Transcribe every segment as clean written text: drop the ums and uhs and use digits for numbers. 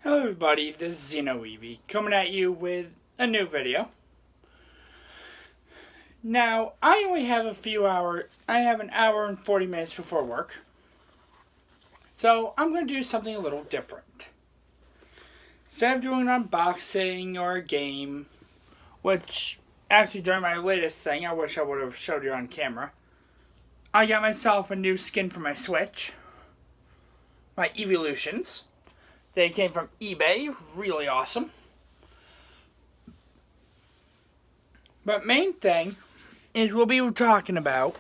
Hello everybody, this is Rwby coming at you with a new video. Now, I only have I have an hour and 40 minutes before work. So, I'm going to do something a little different. Instead of doing an unboxing or a game, which actually during my latest thing, I wish I would have showed you on camera, I got myself a new skin for my Switch. My Evolutions. They came from eBay, really awesome. But main thing is we'll be talking about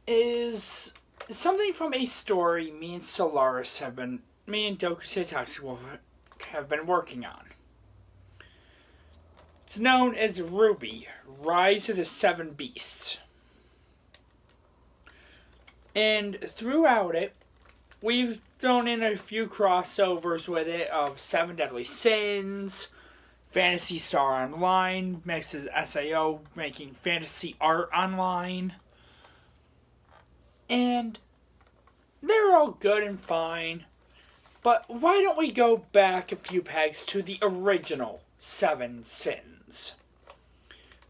is something from a story me and Dokusei Toxic have been working on. It's known as Rwby, Rise of the Seven Beasts. And throughout it, we've thrown in a few crossovers with it of Seven Deadly Sins, Phantasy Star Online, mixes SAO making fantasy art online. And they're all good and fine. But why don't we go back a few pegs to the original Seven Sins?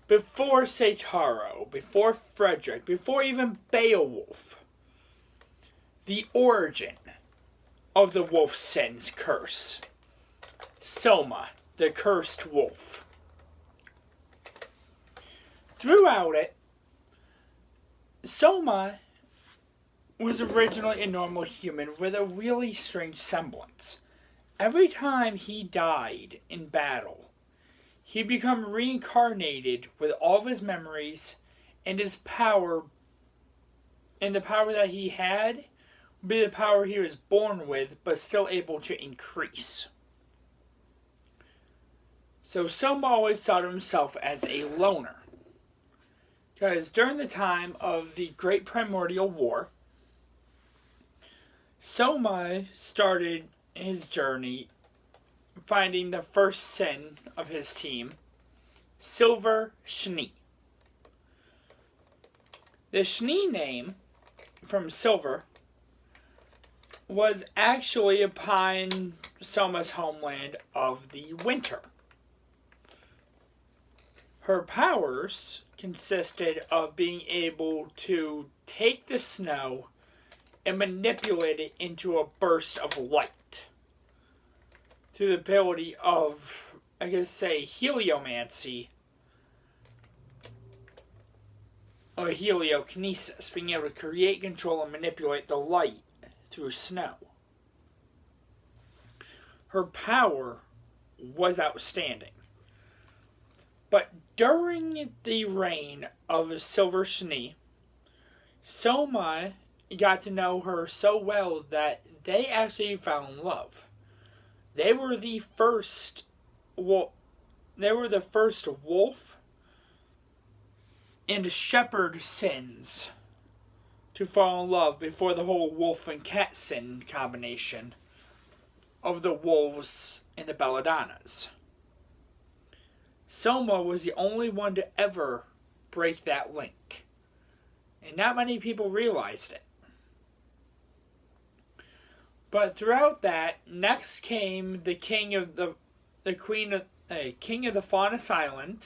Before Seitaro, before Frederick, before even Beowulf. The origin of the wolf sin's curse. Soma, the cursed wolf. Throughout it, Soma was originally a normal human with a really strange semblance. Every time he died in battle, he'd become reincarnated with all of his memories and his power, and the power that he had be the power he was born with, but still able to increase. So Soma always thought of himself as a loner. Because during the time of the Great Primordial War, Soma started his journey finding the first sin of his team, Silver Schnee. The Schnee name, from silver, was actually upon Soma's homeland of the winter. Her powers consisted of being able to take the snow and manipulate it into a burst of light. Through the ability of, I guess say, heliomancy or heliokinesis, being able to create, control, and manipulate the light through snow. Her power was outstanding. But during the reign of Silver Schnee, Soma got to know her so well that they actually fell in love. They were the first wolf and shepherd sins to fall in love before the whole wolf and cat sin combination of the wolves and the belladonnas. Soma was the only one to ever break that link, and not many people realized it. But throughout that, next came the king of the Faunus Island,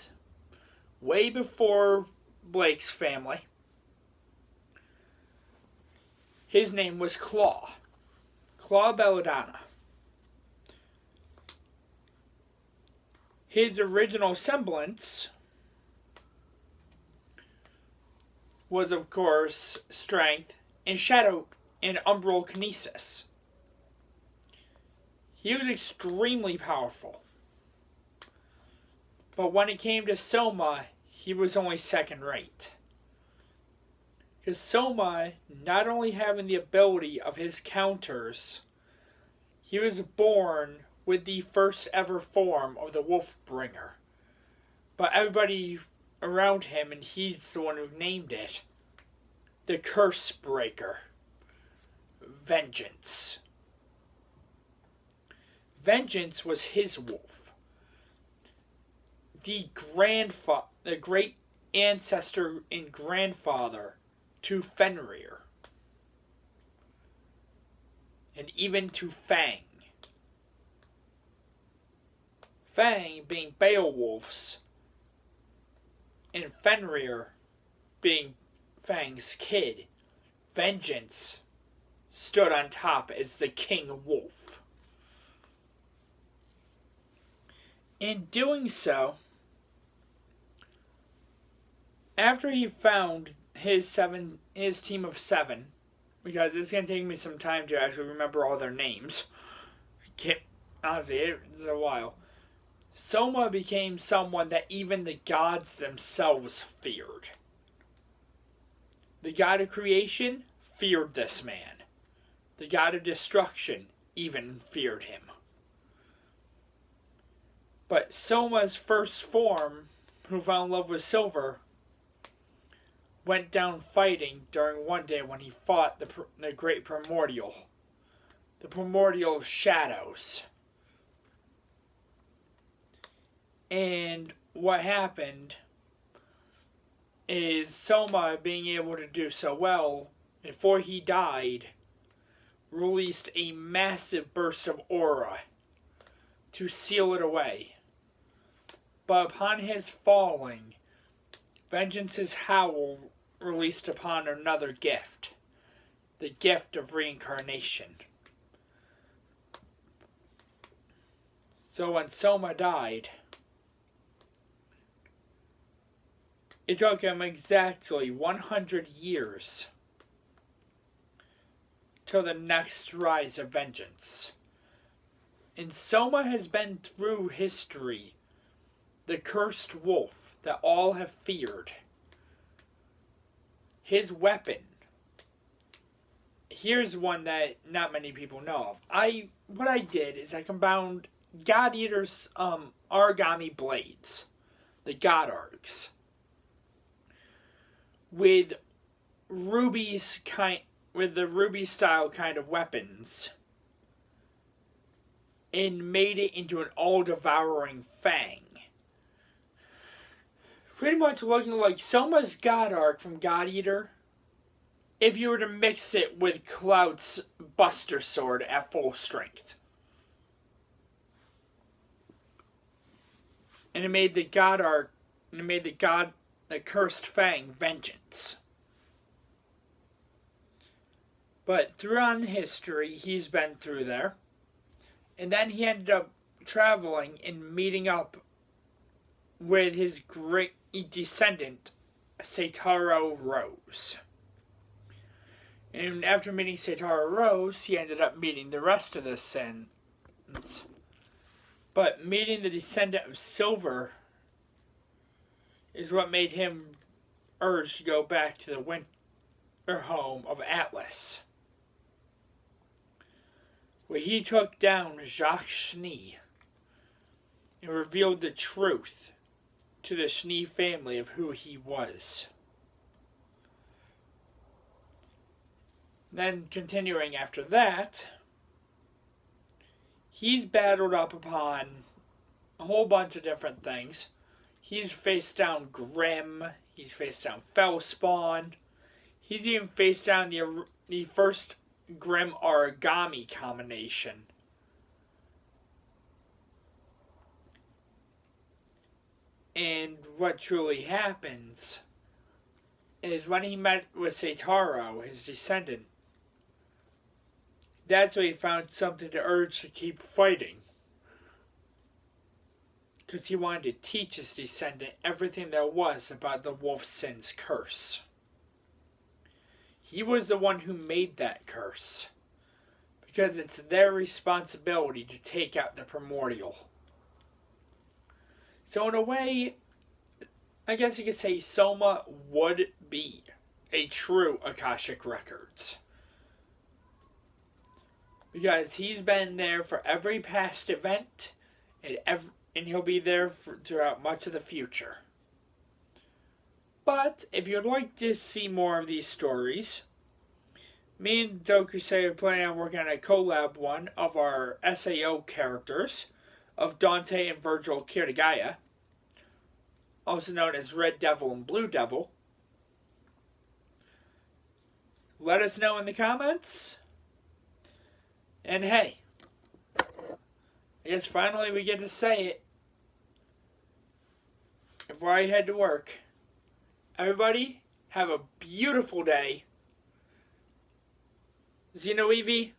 way before Blake's family. His name was Claw Belladonna. His original semblance was, of course, strength and shadow and umbral kinesis. He was extremely powerful. But when it came to Soma, he was only second rate. Because Soma, not only having the ability of his counters, he was born with the first ever form of the Wolfbringer. But everybody around him, and he's the one who named it, the Curse Breaker. Vengeance. Vengeance was his wolf. The great ancestor and grandfather to Fenrir. and even to Fang. Fang being Beowulf's, and Fenrir being Fang's kid. Vengeance stood on top as the King Wolf. In doing so, after he found his team of 7, because it's going to take me some time to actually remember all their names. Honestly, it's a while. Soma became someone that even the gods themselves feared. The god of creation feared this man. The god of destruction even feared him. But Soma's first form, who fell in love with Silver, went down fighting during one day when he fought the great primordial. The primordial shadows. And what happened is Soma, being able to do so well, before he died, released a massive burst of aura to seal it away. But upon his falling, Vengeance's howl released upon another gift, the gift of reincarnation. So when Soma died, it took him exactly 100 years till the next rise of Vengeance. And Soma has been through history the cursed wolf that all have feared. His weapon. Here's one that not many people know of. What I did is I combined God Eater's origami blades, the God Args, with Rwby's with the Rwby style kind of weapons, and made it into an all-devouring fang. Pretty much looking like Soma's God Arc from God Eater, if you were to mix it with Cloud's Buster Sword at full strength. And it made the God Arc, and it made the cursed fang Vengeance. But throughout history, he's been through there. And then he ended up traveling and meeting up with his great descendant, Sataro Rose. And after meeting Sataro Rose, he ended up meeting the rest of the descendants. But meeting the descendant of Silver is what made him urge to go back to the winter home of Atlas, where he took down Jacques Schnee and revealed the truth to the Schnee family of who he was. Then, continuing after that, he's battled up upon a whole bunch of different things. He's faced down Grimm, he's faced down Fellspawn, he's even faced down the first Grimm origami combination. And what truly happens is when he met with Sataro, his descendant, that's when he found something to urge to keep fighting. Because he wanted to teach his descendant everything there was about the Wolfsin's curse. He was the one who made that curse, because it's their responsibility to take out the primordial. So in a way, I guess you could say Soma would be a true Akashic Records. Because he's been there for every past event, and he'll be there throughout much of the future. But if you'd like to see more of these stories, me and Dokusei are planning on working on a collab one of our SAO characters of Dante and Virgil Kirtigaya, also known as Red Devil and Blue Devil. Let us know in the comments. And hey, I guess finally we get to say it before I head to work. Everybody, have a beautiful day. Rwby.